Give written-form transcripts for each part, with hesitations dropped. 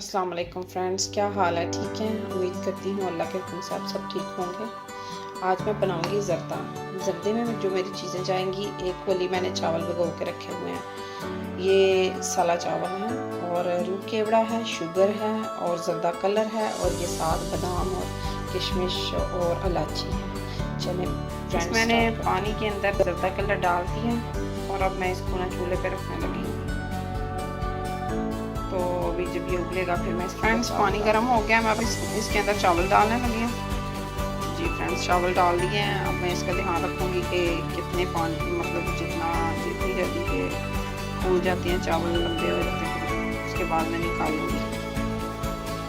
अस्सलाम वालेकुम फ्रेंड्स, क्या हाल है? ठीक हैं? उम्मीद करती हूँ अल्लाह के हुक्म से आप सब ठीक होंगे। आज मैं बनाऊंगी ज़र्दा। ज़र्दे में जो मेरी चीज़ें जाएंगी, एक कोली मैंने चावल भिगो के रखे हुए हैं, ये साला चावल है और रूह केवड़ा है, शुगर है और ज़र्दा कलर है और ये साथ बादाम और किशमिश और इलायची है। चलें फ्रेंड्स, मैंने पानी के अंदर ज़र्दा कलर डाल दिया और अब मैं इसको ना चूल्हे पे रखने लगी हूँ। तो अभी जब ये उबलेगा फिर मैं फ्रेंड्स, पानी गर्म हो गया, मैं अभी इसके अंदर चावल डालने लगी हूँ। जी फ्रेंड्स, चावल डाल दिए हैं। अब मैं इसका ध्यान रखूँगी कि कितने पानी, मतलब जितनी जल्दी के फूल जाते हैं चावल, लंबे हो जाते हैं, उसके बाद मैं निकालूँगी।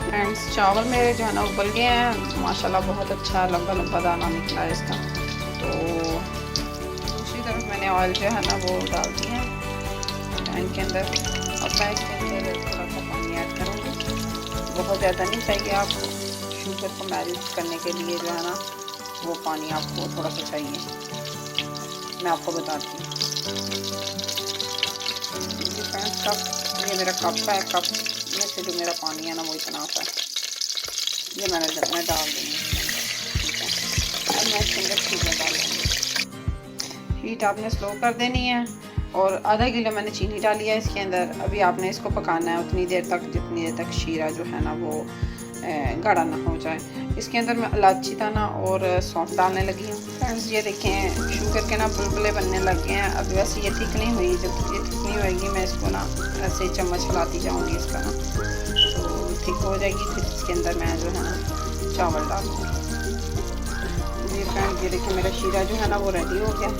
फ्रेंड्स, चावल मेरे जो है ना उबल गए हैं माशाल्लाह, बहुत अच्छा लंबा लंबा दाना निकला है इसका। तो दूसरी तरफ मैंने ऑयल जो है ना वो डाल दिया है पैन के अंदर। अब मैं इसके अंदर थोड़ा सा पानी ऐड करूँगी, बहुत ज़्यादा नहीं चाहिए आपको। शुगर को मैरिनेट करने के लिए जो है ना वो पानी आपको थोड़ा सा चाहिए, मैं आपको बताती हूँ। ये फ्रेंड्स कप, ये मेरा कप है, कप में से जो मेरा पानी है ना वो इतना सा है, ये मैं डाल दूँगी इसके अंदर। ठीक है, अब मैं इसके अंदर शुगर डाल दूँगी। हीट आपने स्लो कर देनी है और आधा किलो मैंने चीनी डाली है इसके अंदर। अभी आपने इसको पकाना है उतनी देर तक जितनी देर तक शीरा जो है ना वो गाढ़ा ना हो जाए। इसके अंदर मैं इलायची दाना और सौंफ डालने लगी हूँ। फ्रेंड्स, ये देखें शुगर के ना बुलबुले बनने लग गए हैं। अब वैसे ये थिक नहीं हुई, जब ये थिक नहीं होएगी मैं इसको ना ऐसे चम्मच हिलाती जाऊँगी इसका ना, तो थिक हो जाएगी। फिर इसके अंदर मैं जो है ना चावल डालूँगी। जी फ्रेंड्स, ये देखिए मेरा शीरा जो है ना वो रेडी हो गया,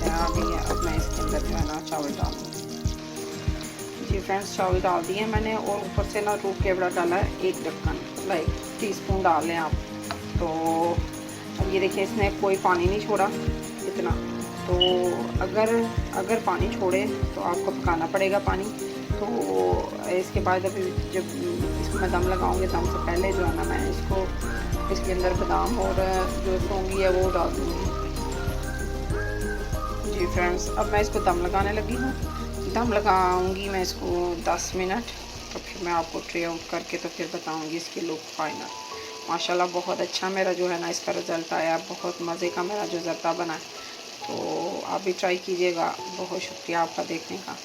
आ गई है। अब मैं इसके अंदर जो है ना चावल डालूँगी। जी फ्रेंड्स, चावल डाल दिए मैंने और ऊपर से ना रूह केवड़ा डाला है, एक ढक्कन, लाइक टीस्पून डाल लें आप। तो अब ये देखिए इसने कोई पानी नहीं छोड़ा इतना। तो अगर पानी छोड़े तो आपको पकाना पड़ेगा पानी। तो इसके बाद जब इसको मैं दम लगाऊंगी, दम से पहले जो है ना मैं इसके अंदर बादाम और जो सौंगी है वो डाल दूँगी। जी फ्रेंड्स, अब मैं इसको दम लगाने लगी हूँ। दम लगाऊंगी मैं इसको 10 मिनट, तो फिर मैं आपको ट्रे आउट करके तो फिर बताऊंगी इसकी लुक फाइनल। माशाल्लाह बहुत अच्छा मेरा जो है ना इसका रिज़ल्ट आया, बहुत मज़े का मेरा जो ज़र्दा बना है। तो आप भी ट्राई कीजिएगा। बहुत शुक्रिया आपका देखने का।